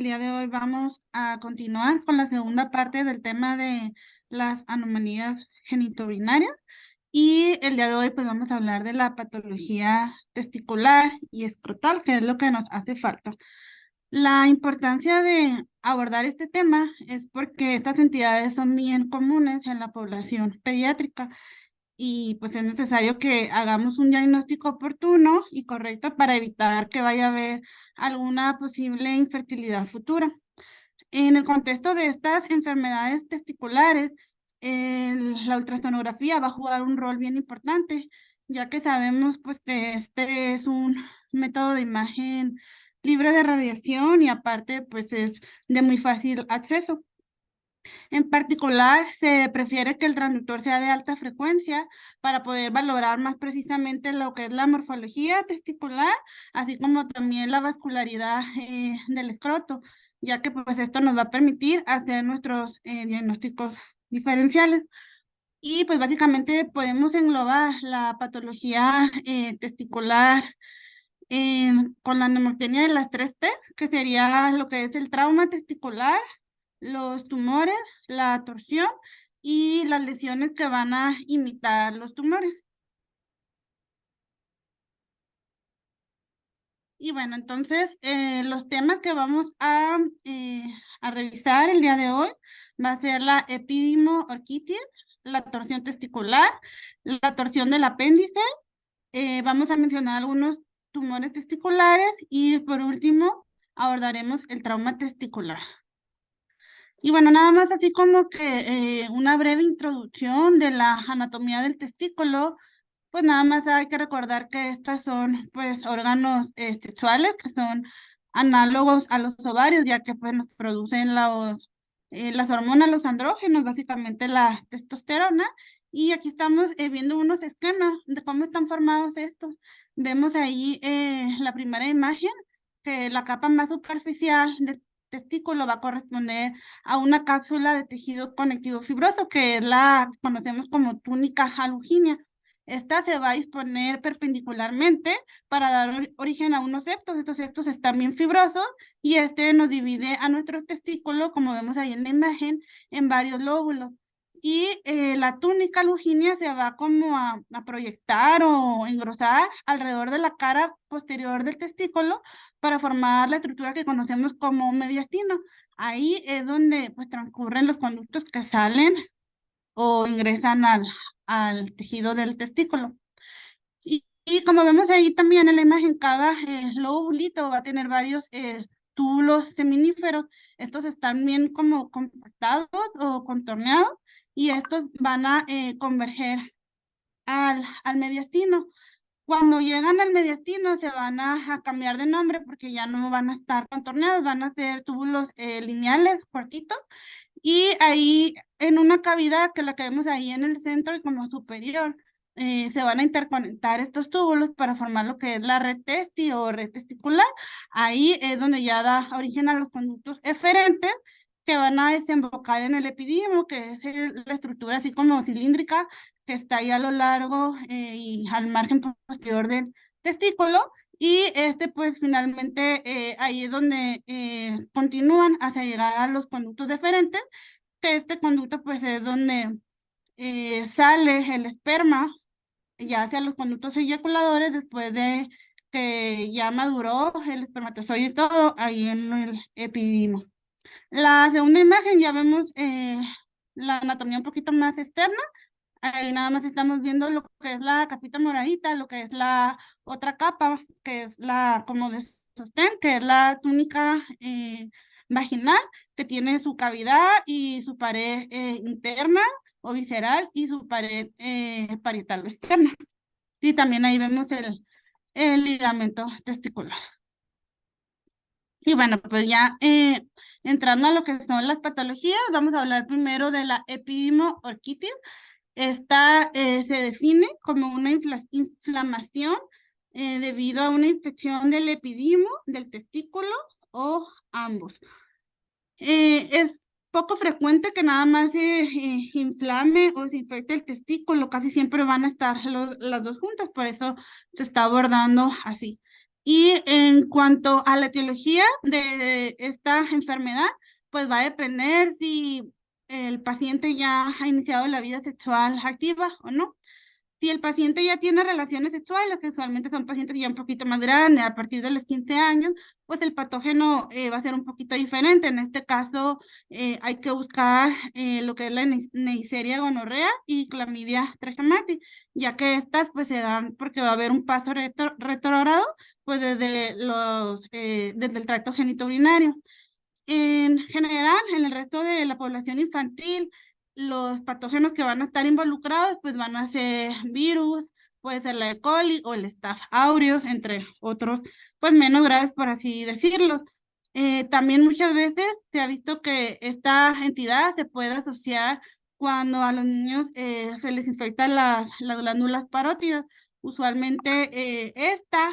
día de hoy vamos a continuar con la segunda parte del tema de las anomalías genitourinarias y el día de hoy pues vamos a hablar de la patología testicular y escrotal, que es lo que nos hace falta. La importancia de abordar este tema es porque estas entidades son bien comunes en la población pediátrica y pues es necesario que hagamos un diagnóstico oportuno y correcto para evitar que vaya a haber alguna posible infertilidad futura. En el contexto de estas enfermedades testiculares, la ultrasonografía va a jugar un rol bien importante, ya que sabemos pues que este es un método de imagen libre de radiación y aparte pues es de muy fácil acceso. En particular, se prefiere que el transductor sea de alta frecuencia para poder valorar más precisamente lo que es la morfología testicular, así como también la vascularidad del escroto, ya que pues esto nos va a permitir hacer nuestros diagnósticos diferenciales. Y pues básicamente podemos englobar la patología testicular con la nemoctenia de las 3T, que sería lo que es el trauma testicular, los tumores, la torsión y las lesiones que van a imitar los tumores. Y bueno, entonces los temas que vamos a revisar el día de hoy va a ser la epidimo-orquitis, la torsión testicular, la torsión del apéndice, vamos a mencionar algunos tumores testiculares y por último abordaremos el trauma testicular. Y bueno, nada más así como que una breve introducción de la anatomía del testículo, pues nada más hay que recordar que estas son pues órganos sexuales que son análogos a los ovarios, ya que pues nos producen las hormonas, los andrógenos, básicamente la testosterona. Y aquí estamos viendo unos esquemas de cómo están formados estos. Vemos ahí la primera imagen, que la capa más superficial del testículo va a corresponder a una cápsula de tejido conectivo fibroso, que es la que conocemos como túnica alugínea. Esta se va a disponer perpendicularmente para dar origen a unos septos. Estos septos están bien fibrosos y este nos divide a nuestro testículo, como vemos ahí en la imagen, en varios lóbulos. Y la túnica alugínea se va como a proyectar o engrosar alrededor de la cara posterior del testículo para formar la estructura que conocemos como mediastino. Ahí es donde pues transcurren los conductos que salen o ingresan al tejido del testículo. Y como vemos ahí también en la imagen, cada lóbulito va a tener varios túbulos seminíferos. Estos están bien como compactados o contorneados y estos van a converger al mediastino. Cuando llegan al mediastino se van a cambiar de nombre porque ya no van a estar contorneados, van a ser túbulos lineales, cortitos, y ahí en una cavidad que la que vemos ahí en el centro y como superior, se van a interconectar estos túbulos para formar lo que es la red testi o red testicular. Ahí es donde ya da origen a los conductos eferentes que van a desembocar en el epidimo, que es la estructura así como cilíndrica que está ahí a lo largo y al margen posterior del testículo. Y este pues finalmente ahí es donde continúan hacia llegar a los conductos deferentes, que este conducto pues es donde sale el esperma ya hacia los conductos eyaculadores después de que ya maduró el espermatozoide y todo ahí en el epidimo. La segunda imagen ya vemos la anatomía un poquito más externa. Ahí nada más estamos viendo lo que es la capita moradita, lo que es la otra capa, que es la como de sostén, que es la túnica vaginal, que tiene su cavidad y su pared interna o visceral y su pared parietal o externa. Y también ahí vemos el ligamento testicular. Y bueno, pues ya entrando a lo que son las patologías, vamos a hablar primero de la epidimo-orquitis. Esta se define como una inflamación debido a una infección del epidimo, del testículo o ambos. Es poco frecuente que nada más se inflame o se infecte el testículo, casi siempre van a estar las dos juntas, por eso se está abordando así. Y en cuanto a la etiología de esta enfermedad, pues va a depender si el paciente ya ha iniciado la vida sexual activa o no. Si el paciente ya tiene relaciones sexuales, que usualmente son pacientes ya un poquito más grandes, a partir de los 15 años, pues el patógeno va a ser un poquito diferente. En este caso, hay que buscar lo que es la Neisseria gonorrea y Clamidia trachomatis, ya que estas pues se dan porque va a haber un paso retrógrado pues desde el tracto genitourinario. En general, en el resto de la población infantil, los patógenos que van a estar involucrados, pues van a ser virus, puede ser la E. coli o el Staph aureus, entre otros, pues menos graves, por así decirlo. También muchas veces se ha visto que esta entidad se puede asociar cuando a los niños se les infectan las glándulas parótidas. Usualmente esta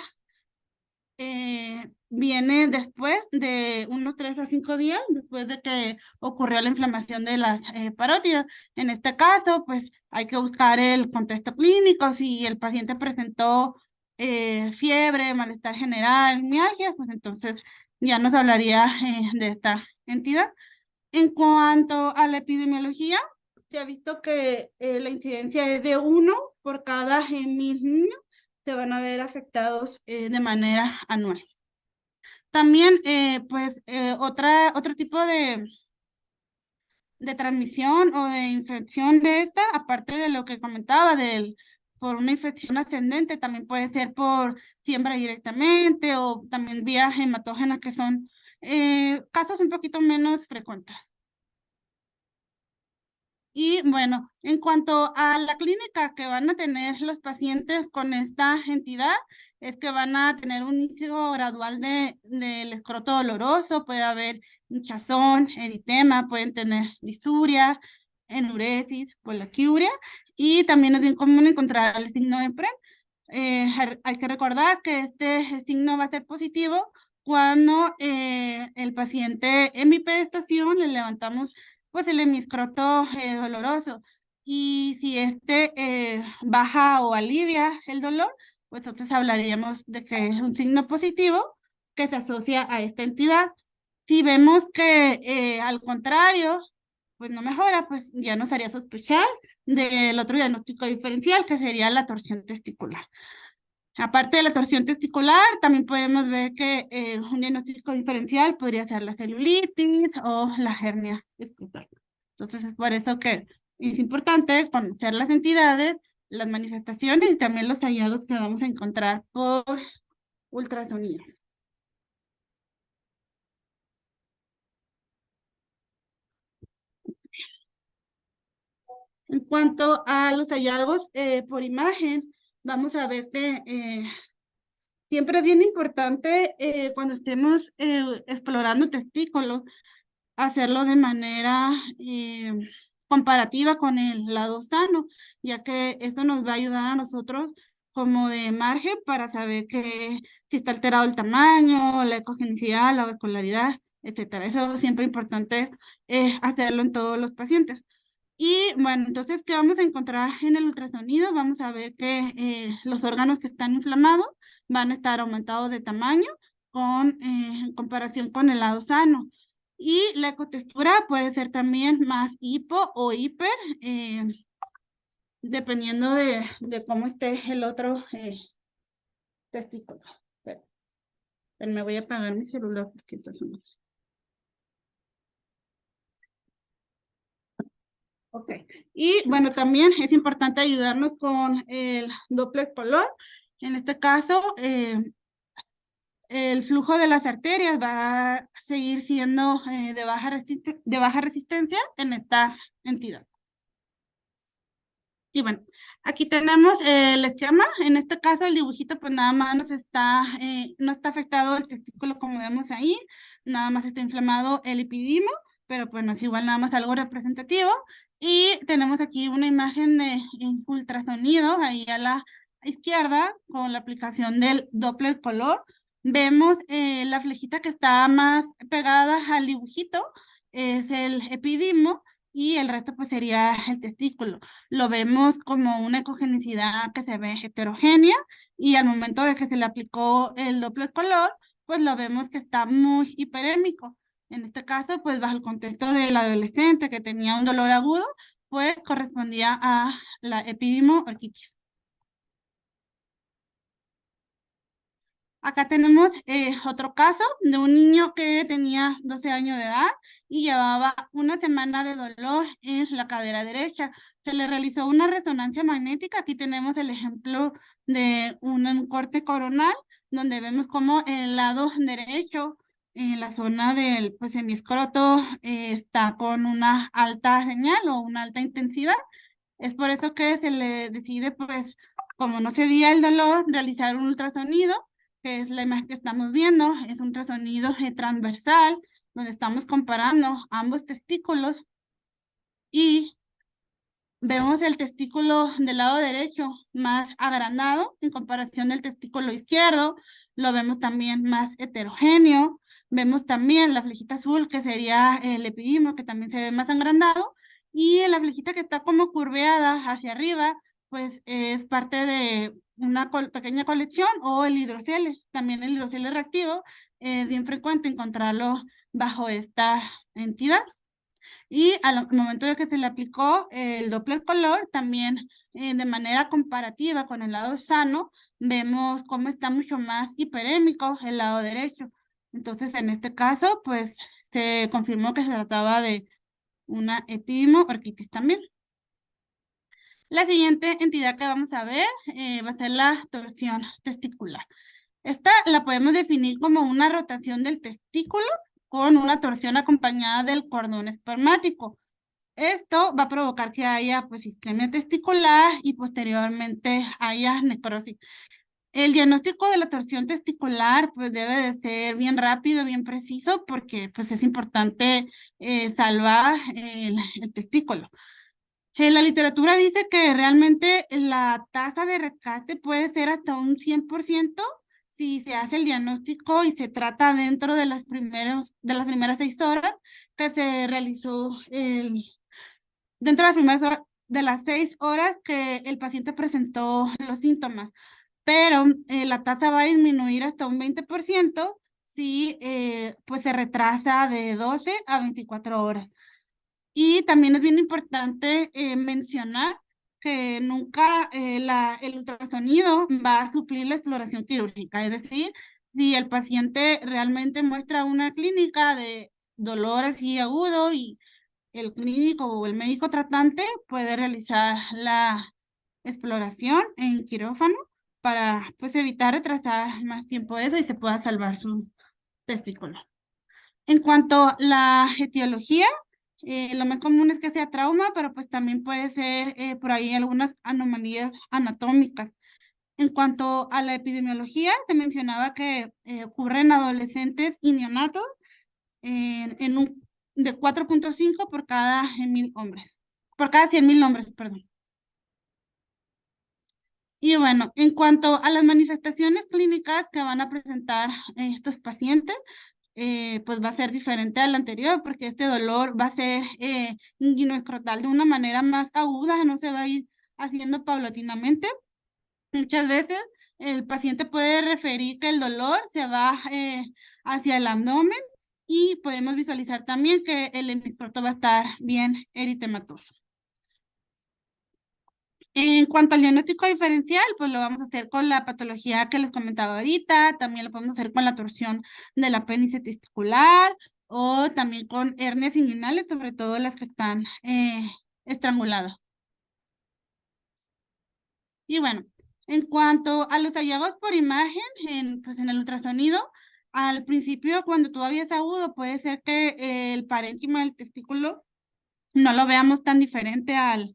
viene después de unos 3 a 5 días, después de que ocurrió la inflamación de las parótidas. En este caso, pues hay que buscar el contexto clínico. Si el paciente presentó fiebre, malestar general, mialgia, pues entonces ya nos hablaría de esta entidad. En cuanto a la epidemiología, se ha visto que la incidencia es de 1 por cada 1000 niños se van a ver afectados de manera anual. También, pues, otro tipo de transmisión o de infección de esta, aparte de lo que comentaba, por una infección ascendente, también puede ser por siembra directamente o también vías hematógenas que son casos un poquito menos frecuentes. Y bueno, en cuanto a la clínica que van a tener los pacientes con esta entidad, es que van a tener un inicio gradual del escroto doloroso, puede haber hinchazón, eritema, pueden tener disuria, enuresis, poliaquiuria, y también es bien común encontrar el signo de PREM. Hay que recordar que este signo va a ser positivo cuando el paciente en bipedestación le levantamos pues el hemiscroto doloroso. Y si este baja o alivia el dolor, pues entonces hablaríamos de que es un signo positivo que se asocia a esta entidad. Si vemos que al contrario, pues no mejora, pues ya nos haría sospechar del otro diagnóstico diferencial, que sería la torsión testicular. Aparte de la torsión testicular, también podemos ver que un diagnóstico diferencial podría ser la celulitis o la hernia discal. Entonces es por eso que es importante conocer las entidades, las manifestaciones y también los hallazgos que vamos a encontrar por ultrasonido. En cuanto a los hallazgos por imagen, vamos a ver que siempre es bien importante cuando estemos explorando testículos, hacerlo de manera comparativa con el lado sano, ya que eso nos va a ayudar a nosotros como de margen para saber que si está alterado el tamaño, la ecogenicidad, la vascularidad, etcétera. Eso siempre es importante hacerlo en todos los pacientes. Y bueno, entonces, ¿qué vamos a encontrar en el ultrasonido? Vamos a ver que los órganos que están inflamados van a estar aumentados de tamaño en comparación con el lado sano. Y la ecotextura puede ser también más hipo o hiper, eh, dependiendo de cómo esté el otro testículo. Pero me voy a apagar mi celular porque está sonando. Ok. Y bueno, también es importante ayudarnos con el Doppler color. En este caso, el flujo de las arterias va a seguir siendo de baja resistencia en esta entidad. Y bueno, aquí tenemos el esquema. En este caso, el dibujito, pues nada más no está afectado el testículo como vemos ahí, nada más está inflamado el epidimo, pero pues no es igual, nada más algo representativo. Y tenemos aquí una imagen de ultrasonido ahí a la izquierda con la aplicación del Doppler color. Vemos la flechita que está más pegada al dibujito, es el epidimo, y el resto pues sería el testículo. Lo vemos como una ecogenicidad que se ve heterogénea y al momento de que se le aplicó el Doppler color, pues lo vemos que está muy hiperémico. En este caso, pues bajo el contexto del adolescente que tenía un dolor agudo, pues correspondía a la epidimoorquitis. Acá tenemos otro caso de un niño que tenía 12 años de edad y llevaba una semana de dolor en la cadera derecha. Se le realizó una resonancia magnética. Aquí tenemos el ejemplo de un corte coronal, donde vemos como el lado derecho, en la zona del pues, hemiscroto, está con una alta señal o una alta intensidad. Es por eso que se le decide, pues, como no se dio el dolor, realizar un ultrasonido, que es la imagen que estamos viendo. Es un ultrasonido transversal, donde estamos comparando ambos testículos y vemos el testículo del lado derecho más agrandado en comparación del testículo izquierdo. Lo vemos también más heterogéneo. Vemos también la flechita azul, que sería el epidimo, que también se ve más agrandado. Y la flechita que está como curveada hacia arriba, pues es parte de una pequeña colección o el hidrocele. También el hidrocele reactivo es bien frecuente encontrarlo bajo esta entidad. Y al momento de que se le aplicó el Doppler color, también de manera comparativa con el lado sano, vemos cómo está mucho más hiperémico el lado derecho. Entonces, en este caso, pues se confirmó que se trataba de una epidimoorquitis también. La siguiente entidad que vamos a ver va a ser la torsión testicular. Esta la podemos definir como una rotación del testículo con una torsión acompañada del cordón espermático. Esto va a provocar que haya pues isquemia testicular y posteriormente haya necrosis. El diagnóstico de la torsión testicular pues debe de ser bien rápido, bien preciso, porque pues es importante salvar el testículo. La literatura dice que realmente la tasa de rescate puede ser hasta un 100% si se hace el diagnóstico y se trata dentro de de las primeras 6 horas que se realizó dentro de las primeras de las 6 horas que el paciente presentó los síntomas, pero la tasa va a disminuir hasta un 20% si pues se retrasa de 12 a 24 horas. Y también es bien importante mencionar que nunca el ultrasonido va a suplir la exploración quirúrgica, es decir, si el paciente realmente muestra una clínica de dolor así agudo y el clínico o el médico tratante puede realizar la exploración en quirófano para pues evitar retrasar más tiempo eso y se pueda salvar su testículo. En cuanto a la etiología, lo más común es que sea trauma, pero pues también puede ser por ahí algunas anomalías anatómicas. En cuanto a la epidemiología, te mencionaba que ocurre en adolescentes y neonatos en un de 4.5 por cada 100.000 hombres, por cada 100.000 hombres, perdón. Y bueno, en cuanto a las manifestaciones clínicas que van a presentar estos pacientes, pues va a ser diferente al anterior, porque este dolor va a ser inguinoescrotal de una manera más aguda, no se va a ir haciendo paulatinamente. Muchas veces el paciente puede referir que el dolor se va hacia el abdomen y podemos visualizar también que el hemiscroto va a estar bien eritematoso. En cuanto al diagnóstico diferencial, pues lo vamos a hacer con la patología que les comentaba ahorita, también lo podemos hacer con la torsión del apéndice testicular o también con hernias inguinales, sobre todo las que están estranguladas. Y bueno, en cuanto a los hallazgos por imagen, pues en el ultrasonido, al principio cuando todavía es agudo, puede ser que el parénquima del testículo no lo veamos tan diferente al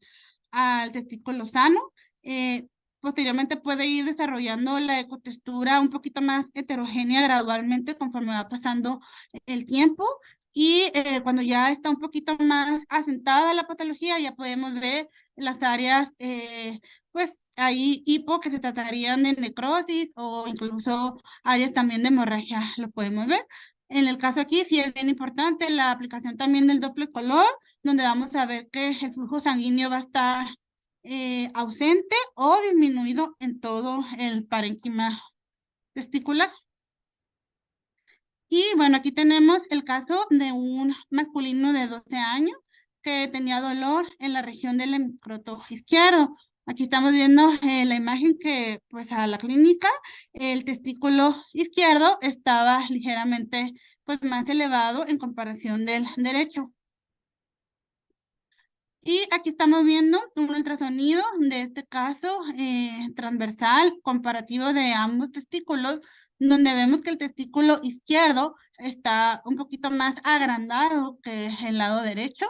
testículo sano. Eh, Posteriormente puede ir desarrollando la ecotextura un poquito más heterogénea gradualmente conforme va pasando el tiempo. Y cuando ya está un poquito más asentada la patología, ya podemos ver las áreas, pues ahí hipo que se tratarían de necrosis o incluso áreas también de hemorragia, lo podemos ver. En el caso aquí sí es bien importante la aplicación también del Doppler color, donde vamos a ver que el flujo sanguíneo va a estar ausente o disminuido en todo el parénquima testicular. Y bueno, aquí tenemos el caso de un masculino de 12 años que tenía dolor en la región del hemiscroto izquierdo. Aquí estamos viendo la imagen que, pues, a la clínica, el testículo izquierdo estaba ligeramente, pues, más elevado en comparación del derecho. Y aquí estamos viendo un ultrasonido de este caso transversal comparativo de ambos testículos, donde vemos que el testículo izquierdo está un poquito más agrandado que el lado derecho.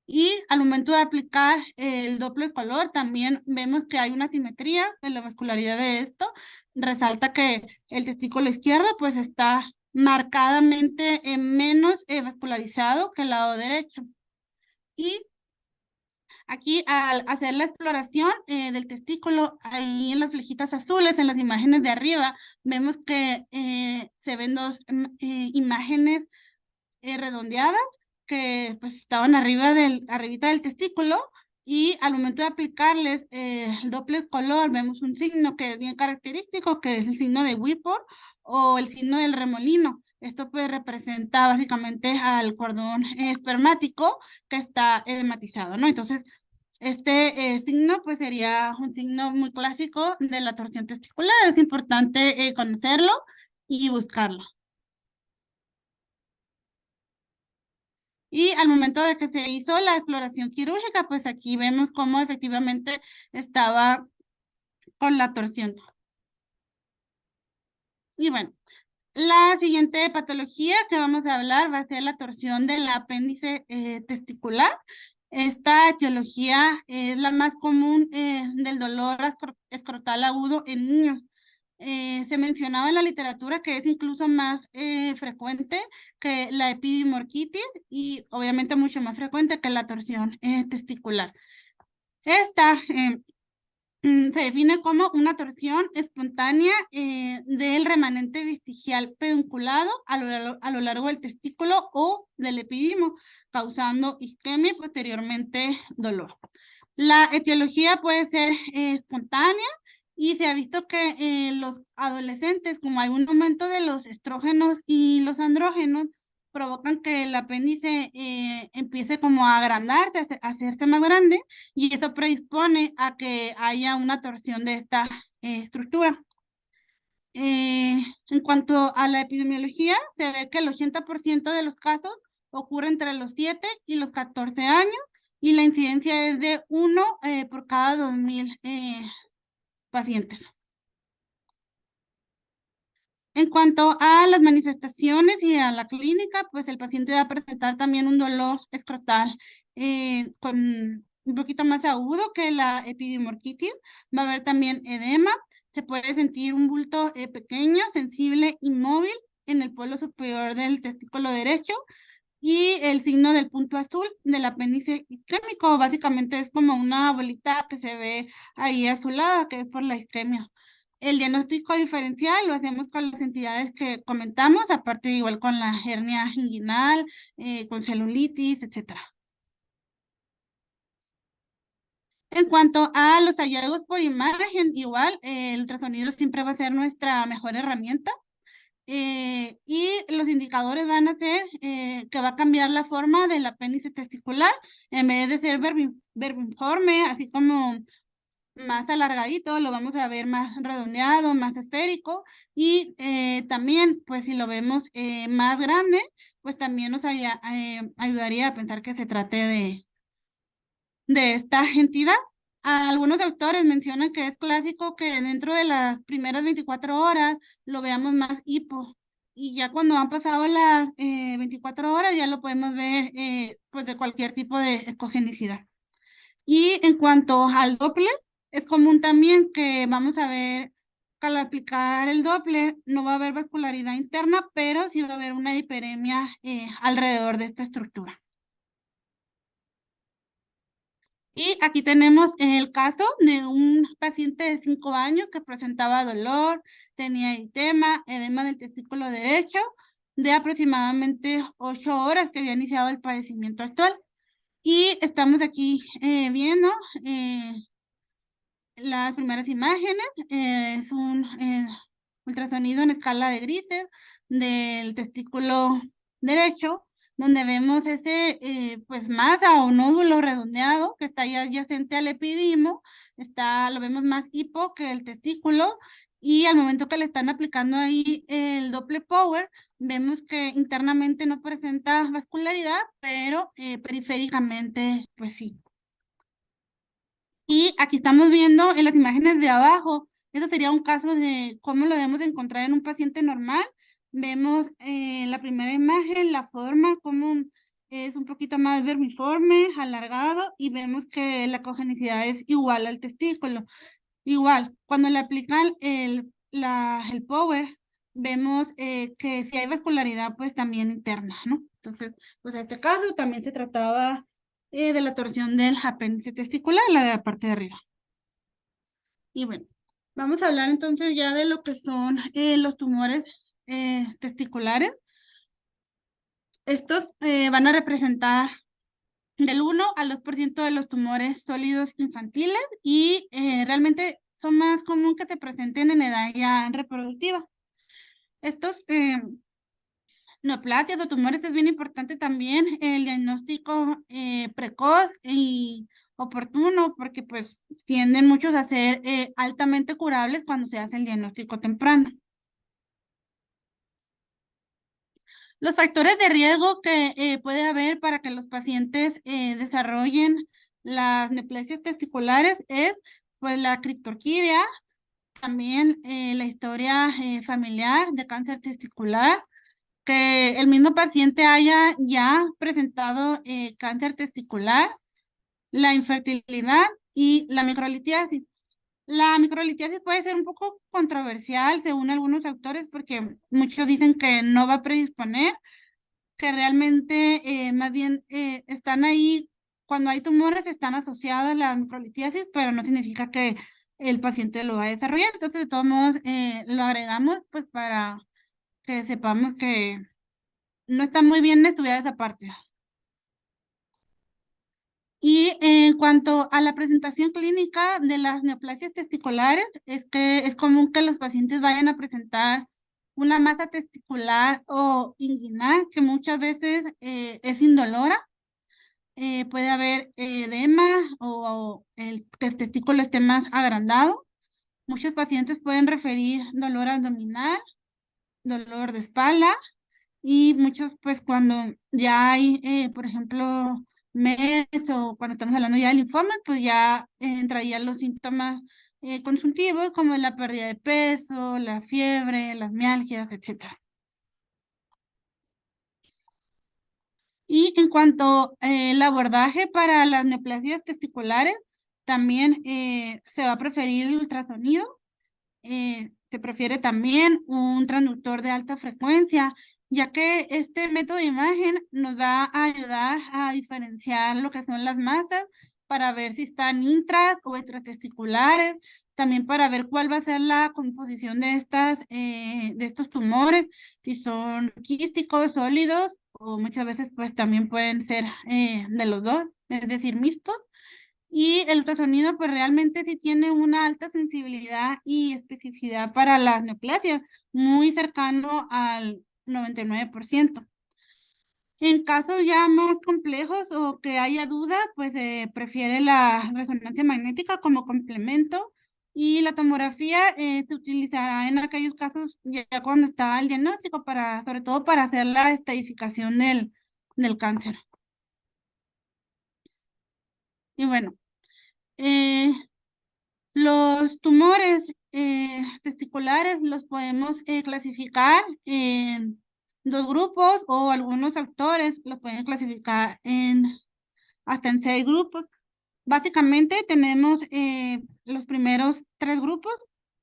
Y al momento de aplicar el Doppler color, también vemos que hay una simetría en la vascularidad de esto. Resalta que el testículo izquierdo pues está marcadamente menos vascularizado que el lado derecho. Y aquí, al hacer la exploración del testículo, ahí en las flechitas azules, en las imágenes de arriba, vemos que se ven dos imágenes redondeadas que pues estaban arribita del testículo, y al momento de aplicarles el Doppler color, vemos un signo que es bien característico, que es el signo de Whipple o el signo del remolino. Esto pues representa básicamente al cordón espermático que está edematizado, ¿no? Entonces, este signo pues sería un signo muy clásico de la torsión testicular. Es importante conocerlo y buscarlo. Y al momento de que se hizo la exploración quirúrgica, pues aquí vemos cómo efectivamente estaba con la torsión. Y bueno, la siguiente patología que vamos a hablar va a ser la torsión del apéndice testicular. Esta etiología es la más común del dolor escrotal agudo en niños. Se mencionaba en la literatura que es incluso más frecuente que la epidimorquitis y obviamente mucho más frecuente que la torsión testicular. Esta se define como una torsión espontánea del remanente vestigial pedunculado a lo largo del testículo o del epidimo, causando isquemia y posteriormente dolor. La etiología puede ser espontánea y se ha visto que los adolescentes, como hay un aumento de los estrógenos y los andrógenos, provocan que el apéndice empiece como a agrandarse, a hacerse más grande, y eso predispone a que haya una torsión de esta estructura. En cuanto a la epidemiología, se ve que el 80% de los casos ocurre entre los 7 y los 14 años, y la incidencia es de 1 por cada 2.000 pacientes. En cuanto a las manifestaciones y a la clínica, pues el paciente va a presentar también un dolor escrotal con un poquito más agudo que la epidimorquitis. Va a haber también edema. Se puede sentir un bulto pequeño, sensible, inmóvil en el polo superior del testículo derecho, y el signo del punto azul del apéndice isquémico. Básicamente es como una bolita que se ve ahí azulada, que es por la isquemia. El diagnóstico diferencial lo hacemos con las entidades que comentamos, aparte igual con la hernia inguinal, con celulitis, etcétera. En cuanto a los hallazgos por imagen, igual el ultrasonido siempre va a ser nuestra mejor herramienta. Y los indicadores van a ser que va a cambiar la forma del apéndice testicular. En vez de ser vermiforme, así como más alargadito, lo vamos a ver más redondeado, más esférico, y también, pues si lo vemos más grande, pues también nos ayudaría a pensar que se trate de esta entidad. Algunos autores mencionan que es clásico que dentro de las primeras 24 horas lo veamos más hipo, y ya cuando han pasado las 24 horas ya lo podemos ver pues de cualquier tipo de ecogenicidad. Y en cuanto al Doppler, es común también que vamos a ver que al aplicar el Doppler no va a haber vascularidad interna, pero sí va a haber una hiperemia alrededor de esta estructura. Y aquí tenemos el caso de un paciente de 5 años que presentaba dolor, tenía edema del testículo derecho, de aproximadamente 8 horas que había iniciado el padecimiento actual. Y estamos aquí viendo las primeras imágenes. Es un ultrasonido en escala de grises del testículo derecho, donde vemos ese pues masa o nódulo redondeado que está ahí adyacente al epidimo. Lo vemos más hipo que el testículo, y al momento que le están aplicando ahí el Doppler Power, vemos que internamente no presenta vascularidad, pero periféricamente pues sí. Y aquí estamos viendo en las imágenes de abajo, eso sería un caso de cómo lo debemos de encontrar en un paciente normal. Vemos la primera imagen, la forma, como es un poquito más vermiforme, alargado, y vemos que la cogenicidad es igual al testículo. Igual, cuando le aplican el power, vemos que si hay vascularidad, pues también interna, ¿no? Entonces, pues en este caso también se trataba de la torsión del apéndice testicular, la de la parte de arriba. Y bueno, vamos a hablar entonces ya de lo que son los tumores testiculares. Estos van a representar del 1 al 2% de los tumores sólidos infantiles, y realmente son más común que se presenten en edad ya reproductiva. Estos neoplasias o tumores es bien importante también el diagnóstico precoz y oportuno, porque pues tienden muchos a ser altamente curables cuando se hace el diagnóstico temprano. Los factores de riesgo que puede haber para que los pacientes desarrollen las neoplasias testiculares es pues la criptorquidia, también la historia familiar de cáncer testicular, que el mismo paciente haya ya presentado cáncer testicular, la infertilidad y la microlitiasis. La microlitiasis puede ser un poco controversial según algunos autores, porque muchos dicen que no va a predisponer, que realmente más bien están ahí, cuando hay tumores están asociadas a la microlitiasis, pero no significa que el paciente lo va a desarrollar. Entonces, de todos modos, lo agregamos pues para que sepamos que no está muy bien estudiada esa parte. Y en cuanto a la presentación clínica de las neoplasias testiculares, es que es común que los pacientes vayan a presentar una masa testicular o inguinal que muchas veces es indolora. Puede haber edema o el testículo esté más agrandado. Muchos pacientes pueden referir dolor abdominal, dolor de espalda, y muchos pues cuando ya hay, por ejemplo, MES, o cuando estamos hablando ya de linfoma, pues ya entrarían los síntomas consultivos como la pérdida de peso, la fiebre, las mialgias, etcétera. Y en cuanto al abordaje para las neoplasias testiculares, también se va a preferir el ultrasonido. Se prefiere también un transductor de alta frecuencia, ya que este método de imagen nos va a ayudar a diferenciar lo que son las masas para ver si están intras o extratesticulares, también para ver cuál va a ser la composición de estos tumores, si son quísticos, sólidos, o muchas veces pues también pueden ser de los dos, es decir, mixtos. Y el ultrasonido pues realmente sí tiene una alta sensibilidad y especificidad para las neoplasias, muy cercano al 99%. En casos ya más complejos o que haya duda, pues se prefiere la resonancia magnética como complemento, y la tomografía se utilizará en aquellos casos ya cuando está el diagnóstico, sobre todo para hacer la estadificación del cáncer. Y bueno, eh, los tumores testiculares los podemos clasificar en dos grupos, o algunos autores los pueden clasificar hasta en 6 grupos. Básicamente tenemos los primeros 3 grupos,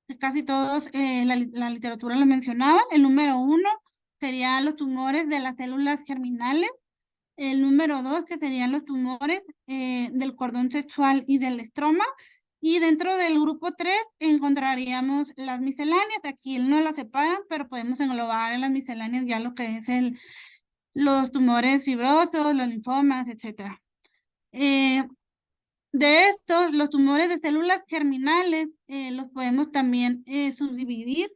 que casi todos la literatura los mencionaba. El número 1 serían los tumores de las células germinales. El número 2, que serían los tumores del cordón sexual y del estroma. Y dentro del grupo 3 encontraríamos las misceláneas. Aquí no las separan, pero podemos englobar en las misceláneas ya lo que es los tumores fibrosos, los linfomas, etc. De estos, los tumores de células germinales los podemos también subdividir,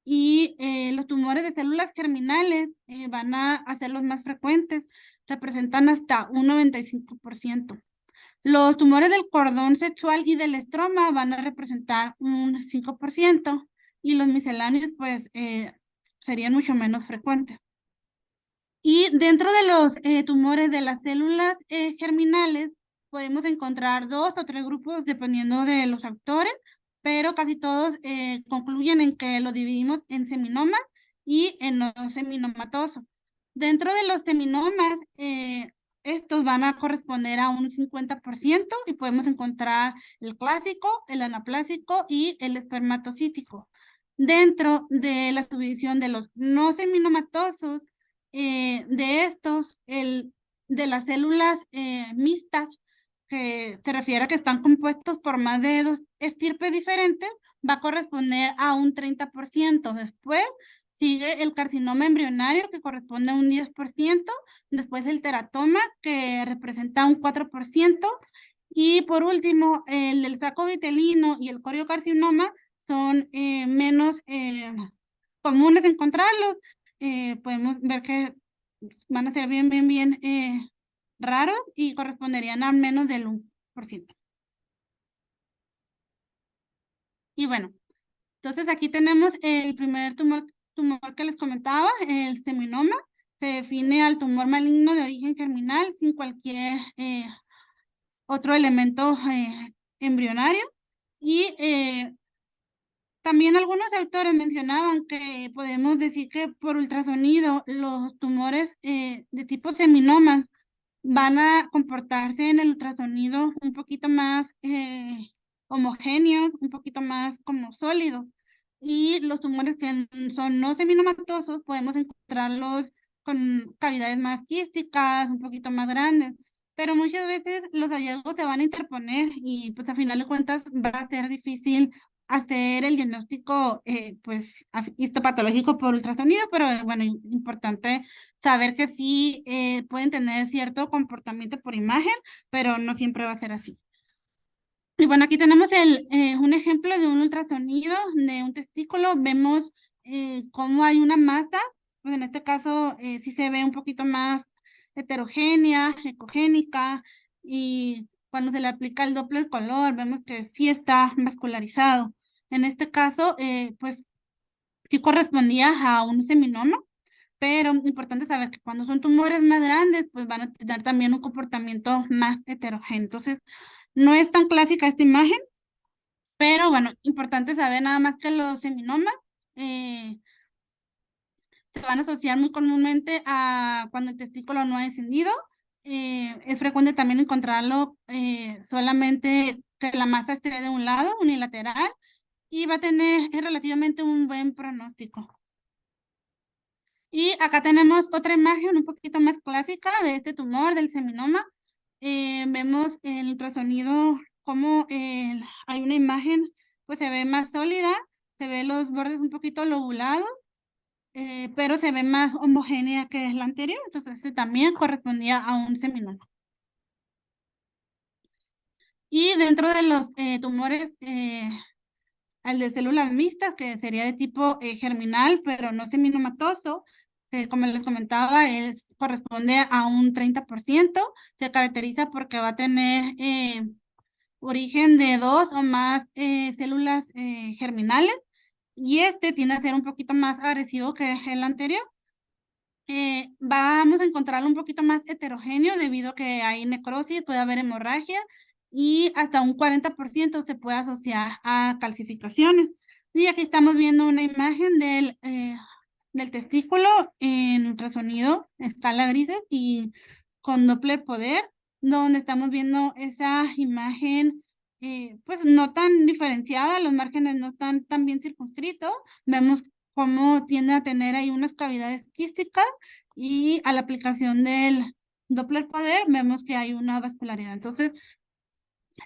y los tumores de células germinales van a ser los más frecuentes, representan hasta un 95%. Los tumores del cordón sexual y del estroma van a representar un 5%, y los misceláneos pues serían mucho menos frecuentes. Y dentro de los tumores de las células germinales podemos encontrar 2 o 3 grupos dependiendo de los autores, pero casi todos concluyen en que lo dividimos en seminomas y en no seminomatosos. Dentro de los seminomas, estos van a corresponder a un 50%, y podemos encontrar el clásico, el anaplásico y el espermatocítico. Dentro de la subdivisión de los no seminomatosos, de estos, de las células mixtas, que se refiere a que están compuestos por más de 2 estirpes diferentes, va a corresponder a un 30%. Después sigue el carcinoma embrionario, que corresponde a un 10%, después el teratoma, que representa un 4%, y por último, el saco vitelino y el coriocarcinoma son menos comunes encontrarlos. Podemos ver que van a ser bien raros y corresponderían a menos del 1%. Y bueno, entonces aquí tenemos el primer tumor que les comentaba, el seminoma. Se define al tumor maligno de origen germinal sin cualquier otro elemento embrionario. Y también algunos autores mencionaban que podemos decir que por ultrasonido los tumores de tipo seminoma van a comportarse en el ultrasonido un poquito más homogéneos, un poquito más como sólidos. Y los tumores que son no seminomatosos podemos encontrarlos con cavidades más quísticas, un poquito más grandes. Pero muchas veces los hallazgos se van a interponer, y pues a final de cuentas va a ser difícil hacer el diagnóstico pues histopatológico por ultrasonido, pero bueno, importante saber que sí pueden tener cierto comportamiento por imagen, pero no siempre va a ser así. Y bueno, aquí tenemos un ejemplo de un ultrasonido de un testículo. Vemos cómo hay una masa, pues en este caso sí se ve un poquito más heterogénea, ecogénica, y cuando se le aplica el Doppler color, vemos que sí está vascularizado. En este caso, pues sí correspondía a un seminoma, pero importante saber que cuando son tumores más grandes, pues van a tener también un comportamiento más heterogéneo. Entonces, no es tan clásica esta imagen, pero bueno, importante saber nada más que los seminomas eh, se van a asociar muy comúnmente a cuando el testículo no ha descendido. Es frecuente también encontrarlo solamente que la masa esté de un lado, unilateral, y va a tener relativamente un buen pronóstico. Y acá tenemos otra imagen un poquito más clásica de este tumor, del seminoma. Vemos el ultrasonido, como hay una imagen, pues se ve más sólida, se ve los bordes un poquito lobulados, pero se ve más homogénea que la anterior, entonces ese también correspondía a un seminoma. Y dentro de los tumores al de células mixtas, que sería de tipo germinal, pero no seminomatoso, como les comentaba, corresponde a un 30%, se caracteriza porque va a tener origen de 2 o más células germinales, y este tiende a ser un poquito más agresivo que el anterior. Vamos a encontrarlo un poquito más heterogéneo debido a que hay necrosis, puede haber hemorragia, y hasta un 40% se puede asociar a calcificaciones. Y aquí estamos viendo una imagen del testículo en ultrasonido, escala grises y con Doppler poder, donde estamos viendo esa imagen pues no tan diferenciada, los márgenes no están tan bien circunscritos. Vemos cómo tiende a tener ahí unas cavidades quísticas, y a la aplicación del Doppler poder vemos que hay una vascularidad. Entonces,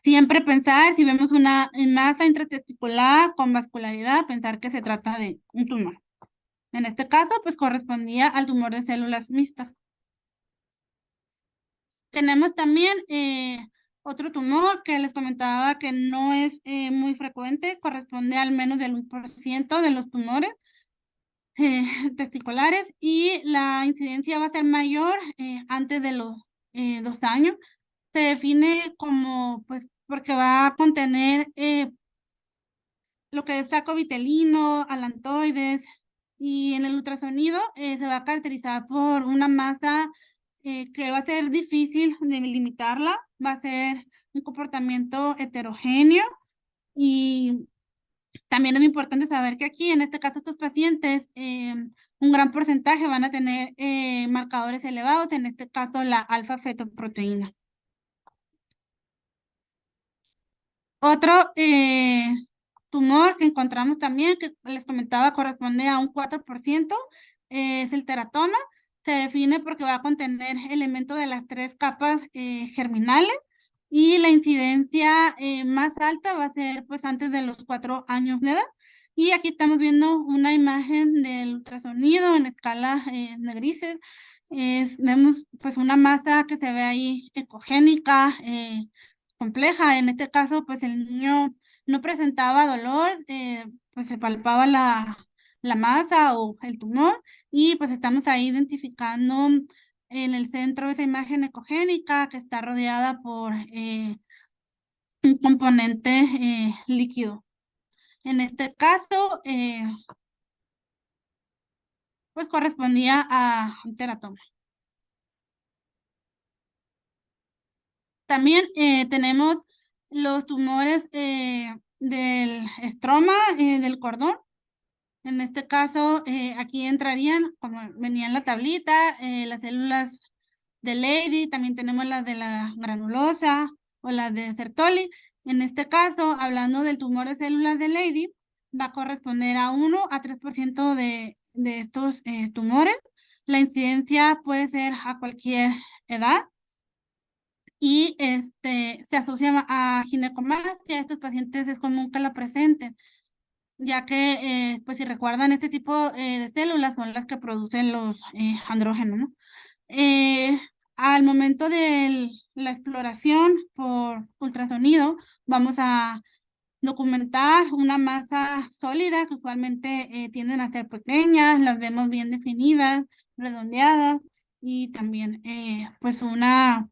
Siempre pensar, si vemos una masa intratesticular con vascularidad, pensar que se trata de un tumor. En este caso, pues correspondía al tumor de células mixtas. Tenemos también otro tumor que les comentaba que no es muy frecuente, corresponde al menos del 1% de los tumores testiculares, y la incidencia va a ser mayor antes de los 2 años. Se define como, pues, porque va a contener lo que es saco vitelino, alantoides, y en el ultrasonido se va a caracterizar por una masa que va a ser difícil de limitarla, va a ser un comportamiento heterogéneo, y también es muy importante saber que aquí, en este caso, estos pacientes, un gran porcentaje van a tener marcadores elevados, en este caso la alfa-fetoproteína. Otro tumor que encontramos también, que les comentaba corresponde a un 4%, es el teratoma. Se define porque va a contener elementos de las 3 capas germinales, y la incidencia más alta va a ser pues antes de los 4 años de edad. Y aquí estamos viendo una imagen del ultrasonido en escala de grises. Vemos pues una masa que se ve ahí ecogénica, compleja. En este caso, pues el niño no presentaba dolor, pues se palpaba la masa o el tumor, y pues estamos ahí identificando en el centro de esa imagen ecogénica que está rodeada por un componente líquido. En este caso, pues correspondía a un teratoma. También tenemos los tumores del estroma, del cordón. En este caso, aquí entrarían, como venía en la tablita, las células de Leydig, también tenemos las de la granulosa o las de Sertoli. En este caso, hablando del tumor de células de Leydig, va a corresponder a 1 a 3% de estos tumores. La incidencia puede ser a cualquier edad, y se asocia a ginecomastia. Estos pacientes es común que la presenten, ya que, pues si recuerdan, este tipo de células son las que producen los andrógenos, ¿no? Al momento de la exploración por ultrasonido, vamos a documentar una masa sólida que usualmente tienden a ser pequeñas, las vemos bien definidas, redondeadas, y también pues una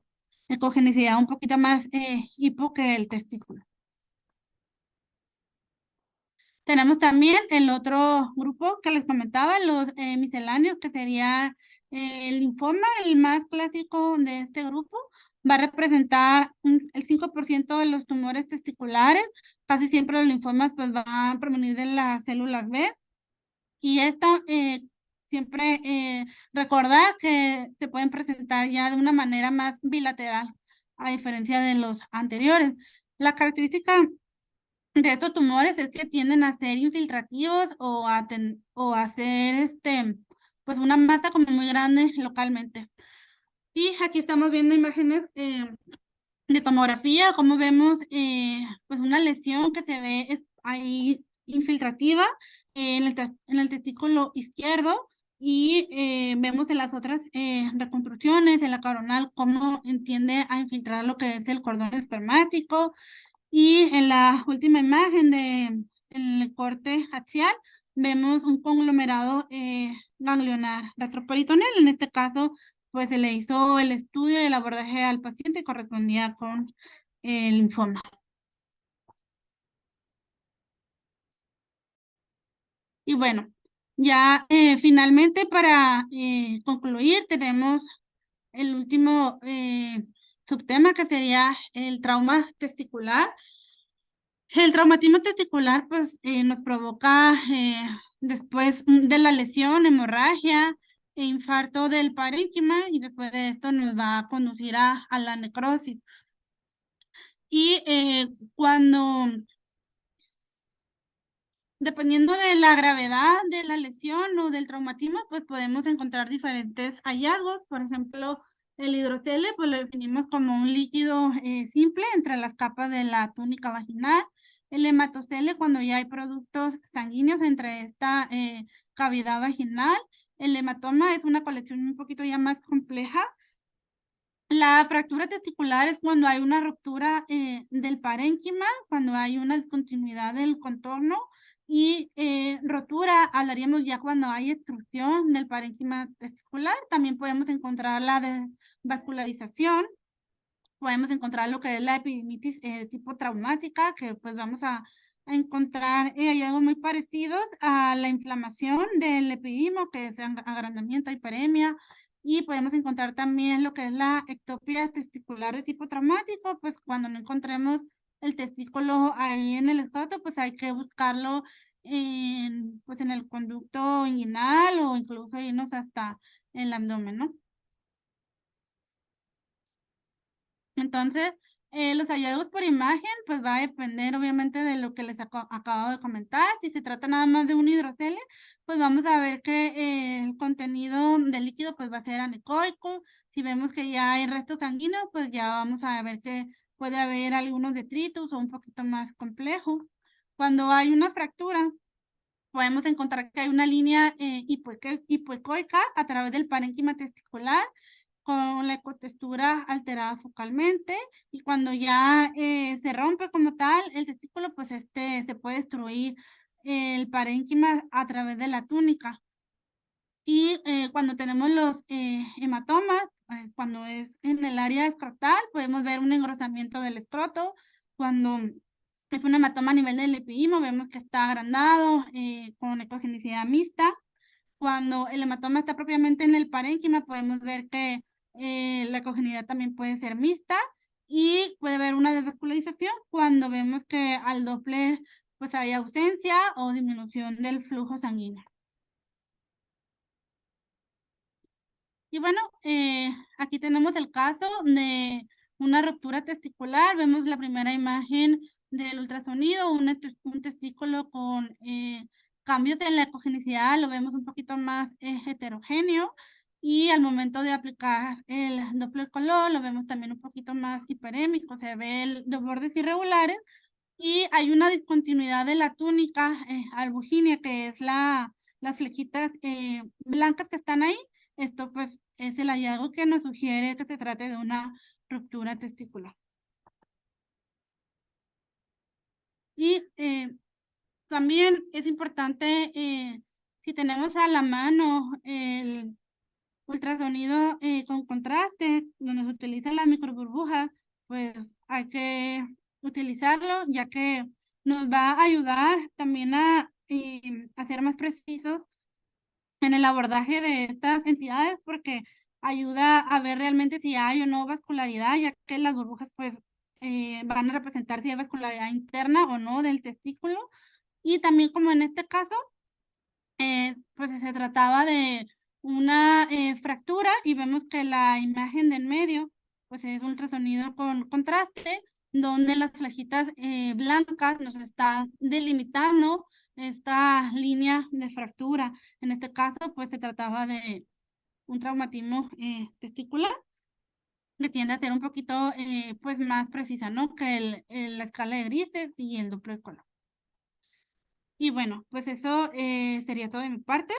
ecogenicidad un poquito más hipo que el testículo. Tenemos también el otro grupo que les comentaba, los misceláneos, que sería el linfoma, el más clásico de este grupo. Va a representar el 5% de los tumores testiculares. Casi siempre los linfomas pues van a provenir de las células B. Y esto siempre recordar que se pueden presentar ya de una manera más bilateral, a diferencia de los anteriores. La característica de estos tumores es que tienden a ser infiltrativos o a ser pues una masa como muy grande localmente. Y aquí estamos viendo imágenes de tomografía, como vemos pues una lesión que se ve ahí infiltrativa en el testículo izquierdo, y vemos en las otras reconstrucciones, en la coronal, cómo tiende a infiltrar lo que es el cordón espermático. Y en la última imagen en el corte axial, vemos un conglomerado ganglionar retroperitoneal. En este caso, pues se le hizo el estudio y el abordaje al paciente y correspondía con el linfoma. Y bueno, ya finalmente, para concluir, tenemos el último subtema, que sería el trauma testicular. El traumatismo testicular pues nos provoca después de la lesión, hemorragia e infarto del parénquima, y después de esto nos va a conducir a la necrosis. Y dependiendo de la gravedad de la lesión o del traumatismo, pues podemos encontrar diferentes hallazgos. Por ejemplo, El hidrocele, pues lo definimos como un líquido simple entre las capas de la túnica vaginal. El hematocele, cuando ya hay productos sanguíneos entre esta cavidad vaginal. El hematoma es una colección un poquito ya más compleja. La fractura testicular es cuando hay una ruptura del parénquima, cuando hay una discontinuidad del contorno, y rotura hablaríamos ya cuando hay extrusión del parénquima testicular. También podemos encontrar la vascularización, podemos encontrar lo que es la epidimitis tipo traumática, que pues vamos a encontrar hallazgos muy parecidos a la inflamación del epidimo, que es agrandamiento, hiperemia, y podemos encontrar también lo que es la ectopia testicular de tipo traumático, pues cuando no encontremos el testículo ahí en el escroto, pues hay que buscarlo pues en el conducto inguinal o incluso irnos hasta el abdomen, ¿no? Entonces, los hallazgos por imagen, pues va a depender obviamente de lo que les acabo de comentar. Si se trata nada más de un hidrocele, pues vamos a ver que el contenido del líquido pues va a ser anecoico. Si vemos que ya hay restos sanguíneos, pues ya vamos a ver que puede haber algunos detritus o un poquito más complejo. Cuando hay una fractura, podemos encontrar que hay una línea hipoecoica a través del parénquima testicular con la ecotextura alterada focalmente, y cuando ya se rompe como tal el testículo, pues se puede destruir el parénquima a través de la túnica. Y cuando tenemos los hematomas, cuando es en el área escrotal, podemos ver un engrosamiento del escroto. Cuando es un hematoma a nivel del epidimo, vemos que está agrandado con ecogenicidad mixta. Cuando el hematoma está propiamente en el parénquima, podemos ver que la ecogenicidad también puede ser mixta, y puede haber una desvascularización cuando vemos que al Doppler pues hay ausencia o disminución del flujo sanguíneo. Y bueno, aquí tenemos el caso de una ruptura testicular. Vemos la primera imagen del ultrasonido, un testículo con cambios en la ecogenicidad, lo vemos un poquito más heterogéneo, y al momento de aplicar el Doppler color lo vemos también un poquito más hiperémico, se ve los bordes irregulares, y hay una discontinuidad de la túnica albuginia, que es las flechitas blancas que están ahí. Esto pues es el hallazgo que nos sugiere que se trate de una ruptura testicular. Y también es importante, si tenemos a la mano el ultrasonido con contraste, donde se utilizan las microburbujas, pues hay que utilizarlo, ya que nos va a ayudar también a ser más precisos en el abordaje de estas entidades, porque ayuda a ver realmente si hay o no vascularidad, ya que las burbujas pues van a representar si hay vascularidad interna o no del testículo. Y también, como en este caso, pues se trataba de una fractura, y vemos que la imagen del medio pues es un ultrasonido con contraste, donde las flechitas blancas nos están delimitando esta línea de fractura. En este caso pues se trataba de un traumatismo testicular, que tiende a ser un poquito pues más precisa, ¿no? Que la escala de grises y el Doppler color. Y bueno, pues eso sería todo de mi parte.